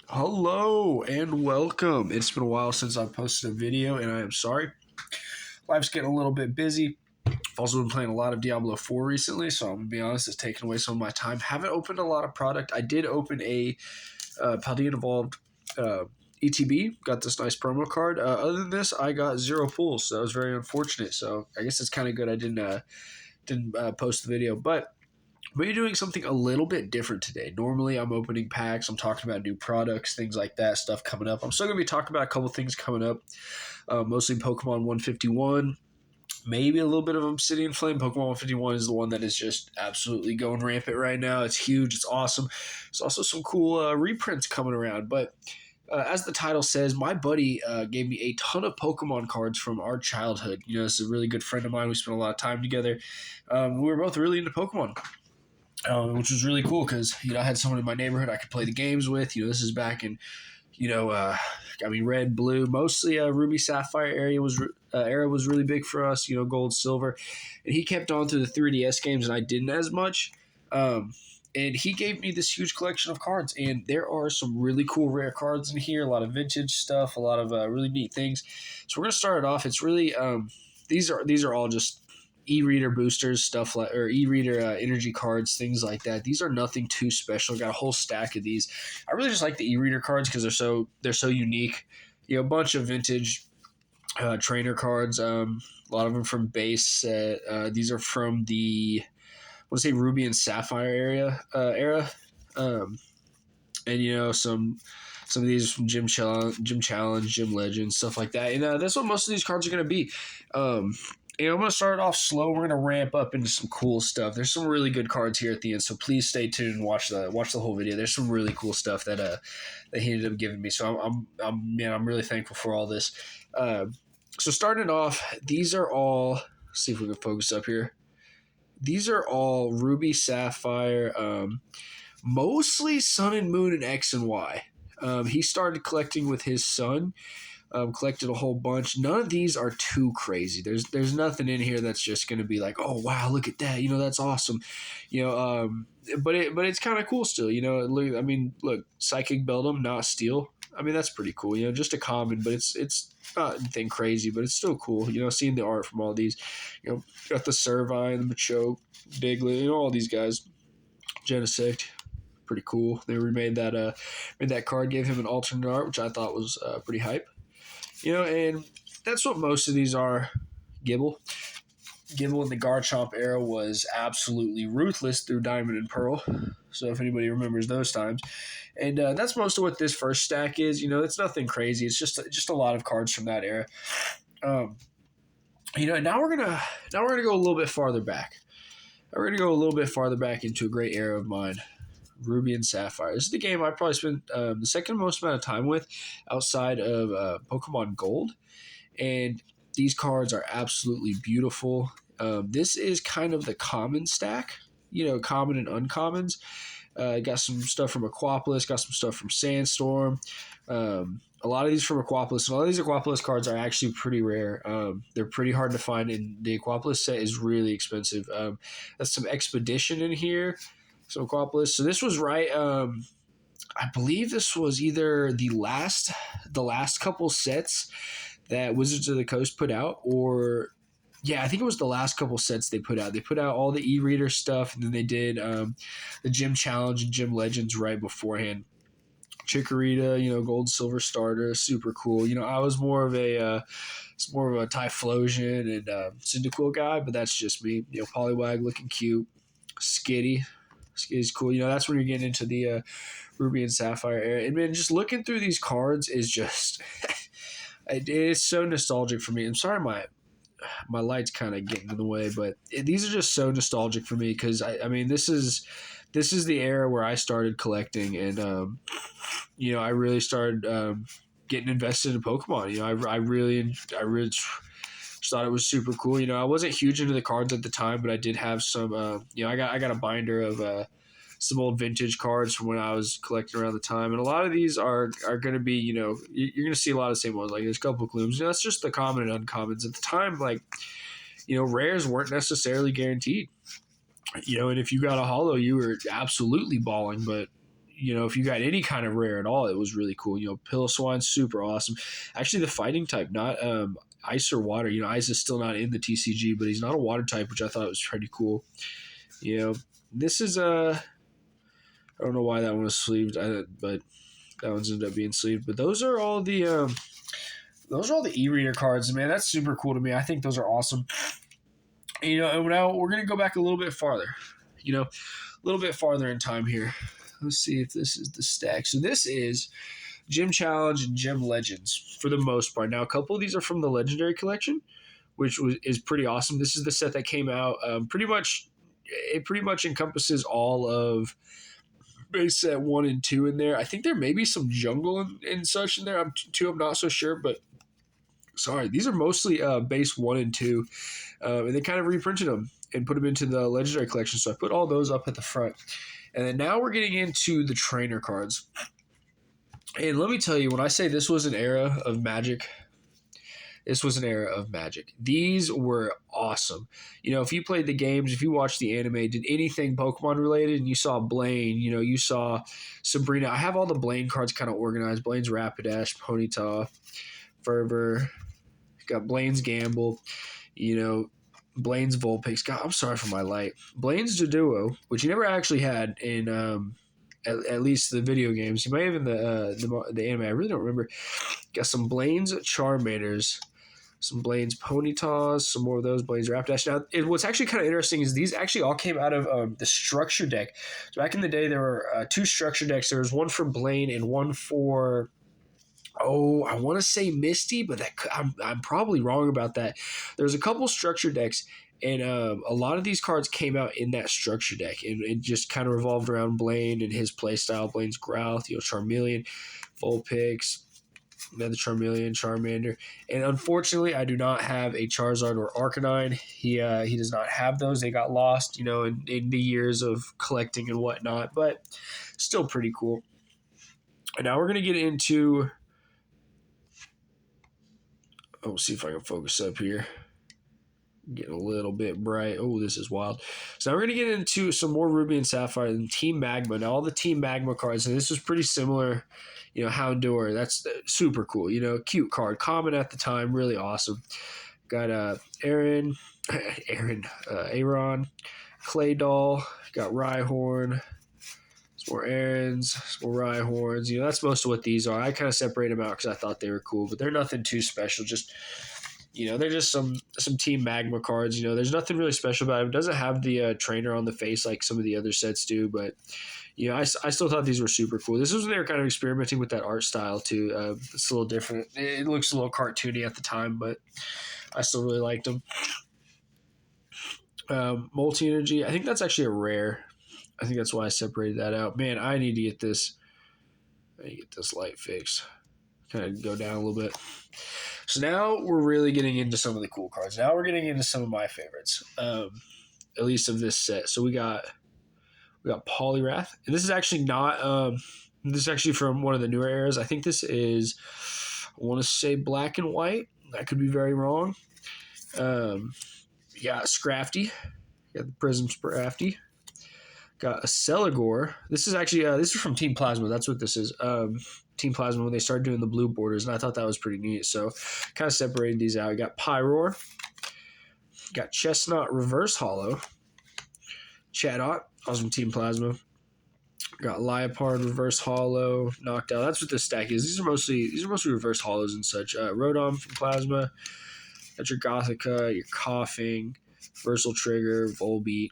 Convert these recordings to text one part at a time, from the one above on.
Hello and welcome. It's been a while since I've posted a video, and I am sorry. Life's getting a little bit busy. I've also been playing a lot of Diablo 4 recently, so I'm going to be honest, it's taken away some of my time. Haven't opened a lot of product. I did open a Paldean Evolved ETB, got this nice promo card. Other than this, I got zero pulls, so that was very unfortunate. So I guess it's kind of good I didn't post the video, but we're doing something a little bit different today. Normally, I'm opening packs, I'm talking about new products, things like that, stuff coming up. I'm still going to be talking about a couple things coming up, mostly Pokemon 151, maybe a little bit of Obsidian Flame. Pokemon 151 is the one that is just absolutely going rampant right now. It's huge, it's awesome. There's also some cool reprints coming around, but as the title says, my buddy gave me a ton of Pokemon cards from our childhood. You know, this is a really good friend of mine. We spent a lot of time together. We were both really into Pokemon, which was really cool because I had someone in my neighborhood I could play the games with. This is back in red, blue, mostly Ruby Sapphire era was really big for us. Gold, silver, and he kept on to the 3DS games, and I didn't as much. And he gave me this huge collection of cards, and there are some really cool rare cards in here. A lot of vintage stuff, a lot of really neat things. So we're gonna start it off. It's really these are all just e-reader boosters, stuff like, or e-reader energy cards, things like that. These are nothing too special. Got a whole stack of these. I really just like the e-reader cards because they're so unique. A bunch of vintage trainer cards. A lot of them from base set. These are from the I want to say Ruby and Sapphire era. And some of these from Gym Challenge, Gym Legend, stuff like that. And that's what most of these cards are going to be. I'm going to start off slow. We're going to ramp up into some cool stuff. There's some really good cards here at the end, so please stay tuned and watch the whole video. There's some really cool stuff that he ended up giving me. So I'm really thankful for all this. So starting off, these are all. Let's see if we can focus up here. These are all Ruby, Sapphire, mostly Sun and Moon and X and Y. He started collecting with his son. Collected a whole bunch. None of these are too crazy. There's nothing in here that's just going to be like, oh wow, look at that. That's awesome. But it's kind of cool still. Look, Psychic Beldum, not Steel. That's pretty cool. Just a common, but it's not anything crazy, but it's still cool. Seeing the art from all these. Got the Servine, the Machoke, Diglett, all these guys. Genesect, pretty cool. They remade that card, gave him an alternate art, which I thought was pretty hype. And that's what most of these are. Gible in the Garchomp era was absolutely ruthless through Diamond and Pearl. So if anybody remembers those times, and that's most of what this first stack is. It's nothing crazy. It's just a lot of cards from that era. And now we're gonna go a little bit farther back. We're gonna go a little bit farther back into a great era of mine. Ruby and Sapphire. This is the game I probably spent the second most amount of time with outside of Pokemon Gold. And these cards are absolutely beautiful. This is kind of the common stack, common and uncommons. Got some stuff from Aquapolis, got some stuff from Sandstorm. A lot of these from Aquapolis. A lot of these Aquapolis cards are actually pretty rare. They're pretty hard to find, and the Aquapolis set is really expensive. That's some Expedition in here. So Aquapolis. So this was right. I believe this was either the last couple sets that Wizards of the Coast put out, or I think it was the last couple sets they put out. They put out all the e-reader stuff, and then they did the Gym Challenge and Gym Legends right beforehand. Chikorita, Gold Silver Starter, super cool. I was more of a Typhlosion and Cyndaquil guy, but that's just me. Poliwag looking cute, Skitty. Is cool. That's when you're getting into the Ruby and Sapphire era. And man, just looking through these cards is just it's so nostalgic for me. I'm sorry my light's kind of getting in the way, but these are just so nostalgic for me because this is the era where I started collecting, and I really started getting invested in Pokemon. I really just thought it was super cool. I wasn't huge into the cards at the time, but I did have some. I got a binder of some old vintage cards from when I was collecting around the time, and a lot of these are going to be. You're going to see a lot of the same ones. Like there's a couple of Glooms. That's just the common and uncommons at the time. Like rares weren't necessarily guaranteed. And if you got a holo, you were absolutely balling. But if you got any kind of rare at all, it was really cool. Piloswine, super awesome. Actually, the fighting type, not ice or water. Ice is still not in the TCG, but he's not a water type, which I thought was pretty cool. This is I don't know why that one was sleeved, but that one's ended up being sleeved. But those are all the e-reader cards, man. That's super cool to me. I think those are awesome. And now we're gonna go back a little bit farther. A little bit farther in time here. Let's see if this is the stack. So this is Gym Challenge and Gym Legends for the most part. Now, a couple of these are from the Legendary Collection, which is pretty awesome. This is the set that came out. It pretty much encompasses all of base set 1 and 2 in there. I think there may be some jungle and such in there. I'm not so sure, but sorry, these are mostly base 1 and 2, and they kind of reprinted them and put them into the Legendary Collection. So I put all those up at the front. And then now we're getting into the trainer cards. And let me tell you, when I say this was an era of Magic, this was an era of Magic. These were awesome. If you played the games, if you watched the anime, did anything Pokemon related, and you saw Blaine, you saw Sabrina. I have all the Blaine cards kind of organized. Blaine's Rapidash, Ponyta, Fervor. Got Blaine's Gamble, Blaine's Vulpix. God, I'm sorry for my light. Blaine's Doduo, which you never actually had in at least the video games. You might have in the anime. I really don't remember. Got some Blaine's Charmanders, some Blaine's Ponytas, some more of those Blaine's Rapidash. Now, what's actually kind of interesting is these actually all came out of the structure deck. So back in the day, there were 2 structure decks. There was one for Blaine and one for I want to say Misty, but I'm probably wrong about that. There's a couple structure decks, and a lot of these cards came out in that structure deck, and it just kind of revolved around Blaine and his playstyle. Blaine's Growth, Charmeleon, Vulpix, another Charmeleon, Charmander, and unfortunately, I do not have a Charizard or Arcanine. He does not have those. They got lost, in the years of collecting and whatnot, but still pretty cool. And now we're gonna get into. Oh, see if I can focus up here. Getting a little bit bright. Oh, this is wild. So now we're going to get into some more Ruby and Sapphire and Team Magma. Now, all the Team Magma cards, and this was pretty similar, Houndour. That's super cool. Cute card. Common at the time. Really awesome. Got Aaron, Claydol. Got Rhyhorn. Some more Aarons, some more Rhyhorns. That's most of what these are. I kind of separate them out because I thought they were cool, but they're nothing too special. Just, they're just some Team Magma cards. There's nothing really special about it. It doesn't have the trainer on the face like some of the other sets do, but, I still thought these were super cool. This was when they were kind of experimenting with that art style, too. It's a little different. It looks a little cartoony at the time, but I still really liked them. Multi-Energy, I think that's actually a rare. I think that's why I separated that out. Man, I need to get this. Light fixed. Kind of go down a little bit. So now we're really getting into some of the cool cards. Now we're getting into some of my favorites, at least of this set. So we got Poliwrath, and this is actually not. This is actually from one of the newer eras. I think this is. I want to say black and white. I could be very wrong. Scrafty. Got the Prism Scrafty. Got a Celigore. This is actually this is from Team Plasma. That's what this is. Team Plasma when they started doing the blue borders, and I thought that was pretty neat. So kind of separated these out. We got Pyroar. Got Chestnut Reverse Hollow. Chatot, also from Team Plasma. Got Liepard Reverse Hollow. Knocked out. That's what this stack is. These are mostly reverse hollows and such. Rotom from Plasma. Got your Gothita, your Coughing, Versal Trigger, Volbeat.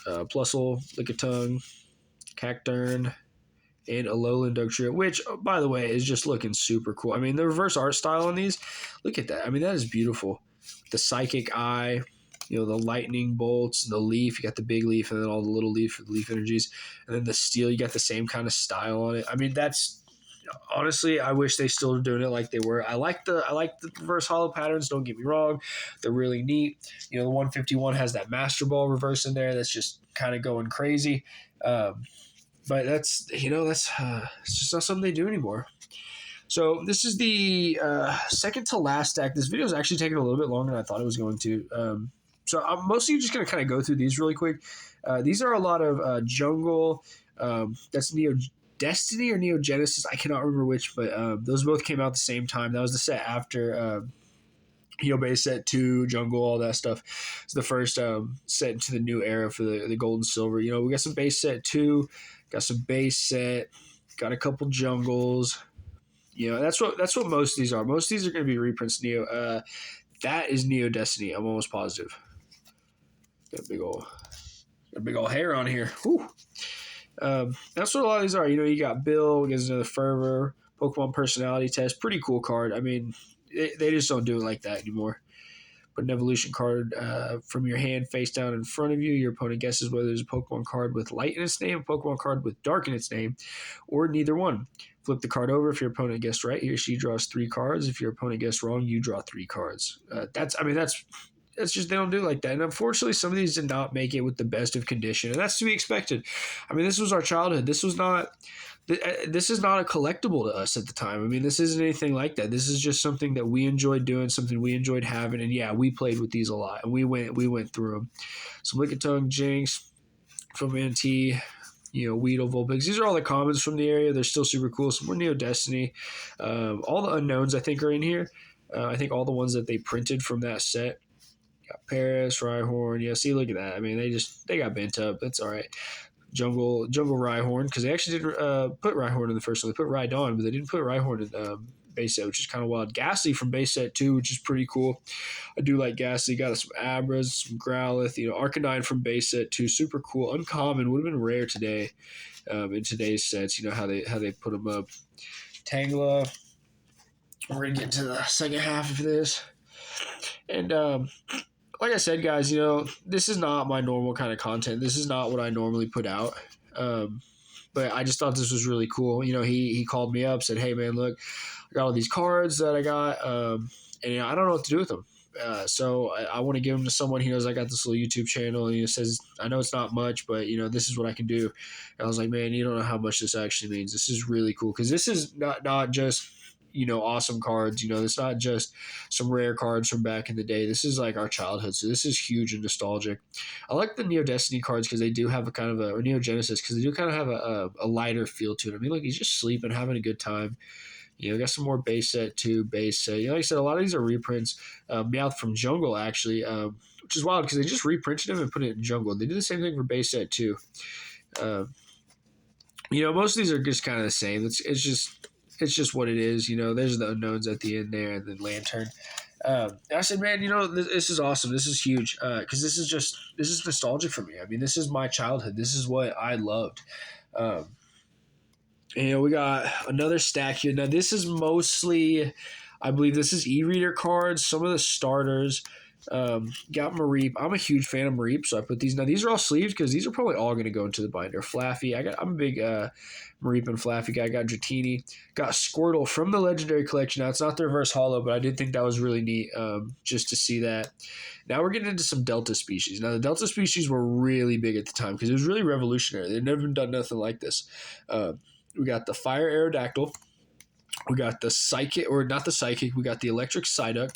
Plusle, Lickitung, Cacturne, and Alolan Dugtrio, which, by the way, is just looking super cool. I mean, the reverse art style on these, look at that. I mean, that is beautiful. The Psychic Eye, the lightning bolts, the leaf, you got the big leaf, and then all the little leaf energies. And then the steel, you got the same kind of style on it. I mean, that's honestly, I wish they still were doing it like they were. I like the reverse hollow patterns, don't get me wrong. They're really neat. The 151 has that Master Ball reverse in there that's just kind of going crazy. But that's it's just not something they do anymore. So this is the second to last stack. This video is actually taking a little bit longer than I thought it was going to. So I'm mostly just going to kind of go through these really quick. These are a lot of jungle, That's Neo Destiny or Neo Genesis. I cannot remember which, but those both came out at the same time. That was the set after base set 2, jungle, all that stuff. It's the first set into the new era for the gold and silver. We got some base set 2, got some base set, got a couple jungles. That's what most of these are. Most of these are going to be reprints. Neo, that is Neo Destiny. I'm almost positive. Got a big old hair on here. Whew. That's what a lot of these are. You got Bill, gets another Fervor, Pokemon Personality Test. Pretty cool card. I mean, they just don't do it like that anymore. Put an evolution card from your hand face down in front of you. Your opponent guesses whether there's a Pokemon card with light in its name, a Pokemon card with dark in its name, or neither one. Flip the card over. If your opponent guessed right, he or she draws 3 cards. If your opponent guessed wrong, you draw 3 cards. That's just, they don't do it like that. And unfortunately, some of these did not make it with the best of condition, and that's to be expected. I mean, this was our childhood. This is not a collectible to us at the time. I mean, this isn't anything like that. This is just something that we enjoyed doing, something we enjoyed having, and yeah, we played with these a lot, and we went through them. So Lickitung, Jinx, Fomanti, Weedle, Vulpix. These are all the commons from the area. They're still super cool. Some more Neo Destiny. All the unknowns, I think, are in here. I think all the ones that they printed from that set. Got Paris, Rhyhorn. See, look at that. I mean, they got bent up. That's all right. Jungle Rhyhorn, because they actually didn't put Rhyhorn in the first one. They put Rhydon, but they didn't put Rhyhorn in base set, which is kind of wild. Ghastly from base set 2, which is pretty cool. I do like Ghastly. Got some Abras, some Growlithe, Arcanine from base set 2, super cool. Uncommon, would have been rare today in today's sets. How they put them up. Tangela. We're gonna get into the second half of this, and like I said, guys, this is not my normal kind of content. This is not what I normally put out. But I just thought this was really cool. He called me up, said, "Hey, man, look, I got all these cards that I got, and I don't know what to do with them. So I want to give them to someone. He knows I got this little YouTube channel, and he says, I know it's not much, but, this is what I can do." And I was like, man, you don't know how much this actually means. This is really cool, because this is not just – awesome cards. It's not just some rare cards from back in the day. This is like our childhood. So this is huge and nostalgic. I like the Neo Destiny cards because they do have or Neo Genesis, because they do kind of have a lighter feel to it. I mean, look, he's just sleeping, having a good time. Got some more base set too, base set. Like I said, a lot of these are reprints. Meowth from Jungle, actually, which is wild because they just reprinted him and put it in Jungle. They did the same thing for base set too. Most of these are just kind of the same. It's just what it is. There's the unknowns at the end there, and then Lantern. I said, man, this is awesome. This is huge, because this is nostalgic for me. I mean, this is my childhood. This is what I loved. We got another stack here. Now, this is mostly, I believe this is e-reader cards, some of the starters. Got Mareep. I'm a huge fan of Mareep, so I put these. Now, these are all sleeved because these are probably all going to go into the binder. Flaffy. I'm a big Mareep and Flaffy guy. Got Dratini. Got Squirtle from the Legendary Collection. Now, it's not the reverse holo, but I did think that was really neat just to see that. Now, we're getting into some Delta species. Now, the Delta species were really big at the time because it was really revolutionary. They'd never done nothing like this. We got the Fire Aerodactyl. We got the Psychic, or not the Psychic. We got the Electric Psyduck.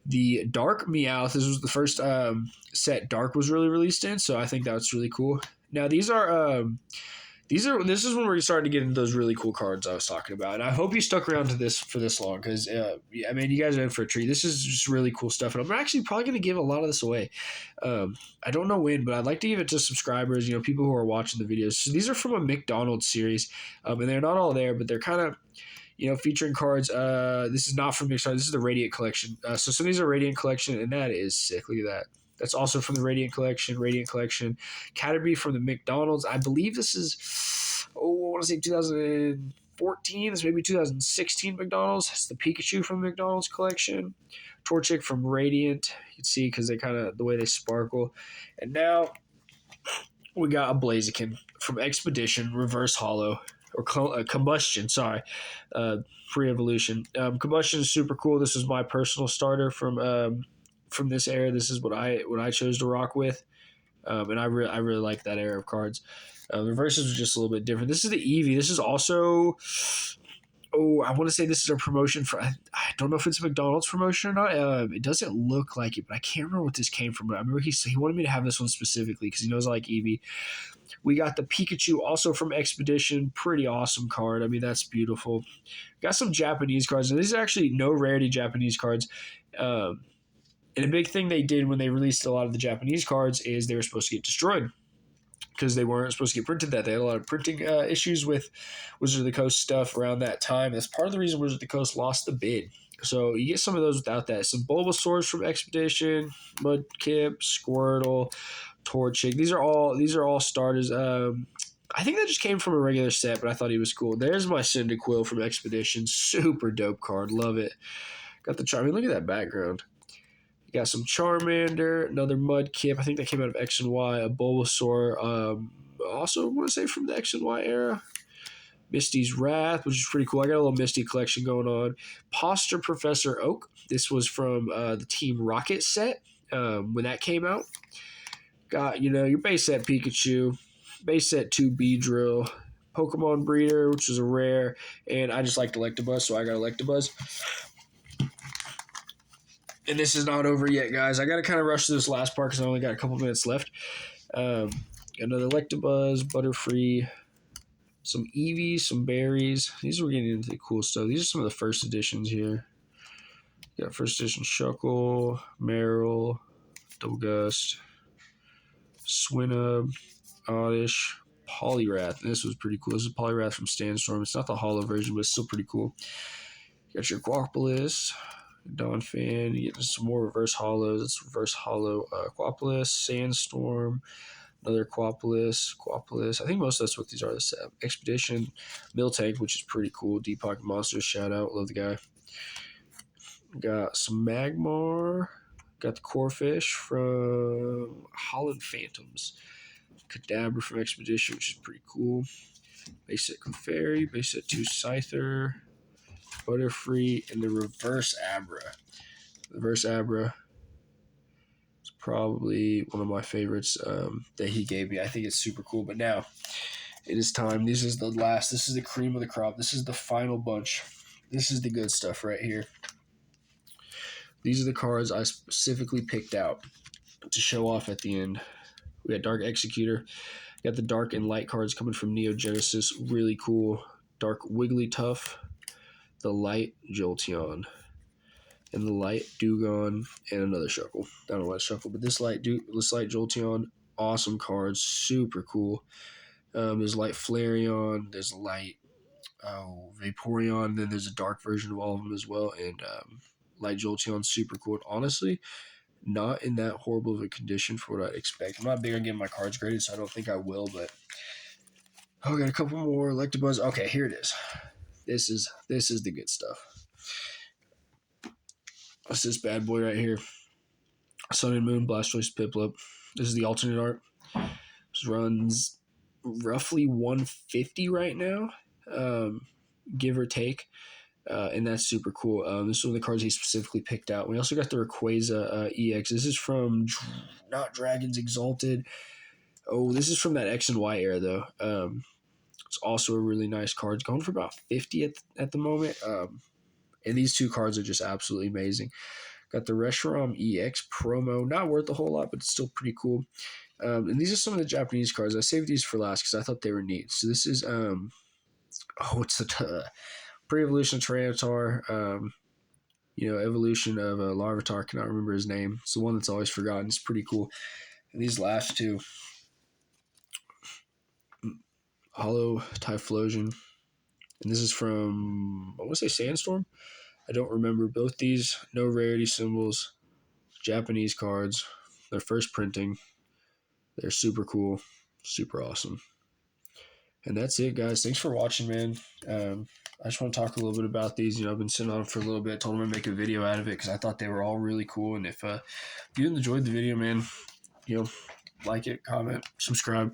The Dark Meowth. This was the first set Dark was really released in, so I think that's really cool. Now this is when we're starting to get into those really cool cards I was talking about, and I hope you stuck around to this for this long, because I mean, you guys are in for a treat. This is just really cool stuff, and I'm actually probably going to give a lot of this away. I don't know when, but I'd like to give it to subscribers, people who are watching the videos. So these are from a McDonald's series, and they're not all there, but they're kind of featuring cards. This is not from Mixar. This is the Radiant Collection. So some of these are Radiant Collection, and that is sick. Look at that. That's also from the Radiant Collection. Caterpie from the McDonald's. I believe this is, I want to say 2014. This may be 2016 McDonald's. It's the Pikachu from the McDonald's collection. Torchic from Radiant. You can see because they kind of, the way they sparkle. And now we got a Blaziken from Expedition, reverse holo. Or Combustion, sorry, pre-evolution. Combustion is super cool. This is my personal starter from this era. This is what I chose to rock with, and I really like that era of cards. The reverses are just a little bit different. This is the Eevee. This is also, Oh, I want to say this is a promotion for. I don't know if it's a McDonald's promotion or not. It doesn't look like it, but I can't remember what this came from. But I remember he wanted me to have this one specifically because he knows I like Eevee. We got the Pikachu also from Expedition. Pretty awesome card. I mean, that's beautiful. Got some Japanese cards, and these are actually no rarity Japanese cards. Um, and a big thing they did when they released a lot of the Japanese cards is they were supposed to get destroyed because they weren't supposed to get printed. That they had a lot of printing issues with Wizard of the Coast stuff around that time. That's part of the reason Wizard of the Coast lost the bid. So you get some of those without that. Some Bulbasaurs from Expedition, Mudkip, Squirtle, Torchic. These are all starters. I think that just came from a regular set, but I thought he was cool. There's my Cyndaquil from Expedition. Super dope card. Love it. Got the Charm. Look at that background. You got some Charmander, another Mudkip. I think that came out of X and Y. A Bulbasaur. Also, I want to say from the X and Y era. Misty's Wrath, which is pretty cool. I got a little Misty collection going on. Posture Professor Oak. This was from the Team Rocket set when that came out. Got, your base set Pikachu, base set 2 Beedrill, Pokemon Breeder, which is a rare, and I just like Electabuzz, so I got Electabuzz. And this is not over yet, guys. I got to kind of rush to this last part because I only got a couple minutes left. Got another Electabuzz, Butterfree, some Eevees, some berries. These are getting into the cool stuff. These are some of the first editions here. Got first edition Shuckle, Marill, Double-Gust, Swinub, Oddish, Poliwrath. And this was pretty cool. This is Poliwrath from Sandstorm. It's not the holo version, but it's still pretty cool. You got your Quaqualis, Donphan. You get some more reverse holos. It's reverse holo Quaqualis, Sandstorm, another Quaqualis. I think most of that's what these are. This Expedition, Miltank, which is pretty cool. Deep Pocket Monsters, shout out. Love the guy. Got some Magmar. Got the Corphish from Holland Phantoms. Kadabra from Expedition, which is pretty cool. Base set Clefairy, base set 2 Scyther, Butterfree, and the Reverse Abra. The Reverse Abra is probably one of my favorites that he gave me. I think it's super cool. But now it is time. This is the last. This is the cream of the crop. This is the final bunch. This is the good stuff right here. These are the cards I specifically picked out to show off at the end. We got Dark Executor. Got the Dark and Light cards coming from Neo Genesis. Really cool. Dark Wigglytuff. The Light Jolteon. And the Light Dewgong. And another Shuckle. I don't know why it's Shuckle, but this Light Jolteon. Awesome cards. Super cool. There's Light Flareon. There's Light Vaporeon. Then there's a dark version of all of them as well. And Light Jolteon, super cool. Honestly, not in that horrible of a condition for what I'd expect. I'm not big on getting my cards graded, so I don't think I will, but I got a couple more Electabuzz. Okay, here it is. This is the good stuff. What's this bad boy right here? Sun and Moon, Blastoise, Piplup. This is the alternate art. This runs roughly 150 right now, give or take. And that's super cool. This is one of the cards he specifically picked out. We also got the Rayquaza EX. This is from not Dragons Exalted. Oh, this is from that X and Y era, though. It's also a really nice card. It's going for about 50 at the moment. And these two cards are just absolutely amazing. Got the Reshiram EX promo. Not worth a whole lot, but it's still pretty cool. And these are some of the Japanese cards. I saved these for last because I thought they were neat. So this is, it's the Pre-Evolution Tyranitar, evolution of a Larvitar. Cannot remember his name. It's the one that's always forgotten. It's pretty cool. And these last two, Holo Typhlosion, and this is from, I want to say Sandstorm. I don't remember. Both these, no rarity symbols, Japanese cards. Their first printing. They're super cool, super awesome. And that's it, guys. Thanks for watching, man. I just want to talk a little bit about these. I've been sitting on them for a little bit. Told them to make a video out of it because I thought they were all really cool. And if you enjoyed the video, man, like it, comment, subscribe.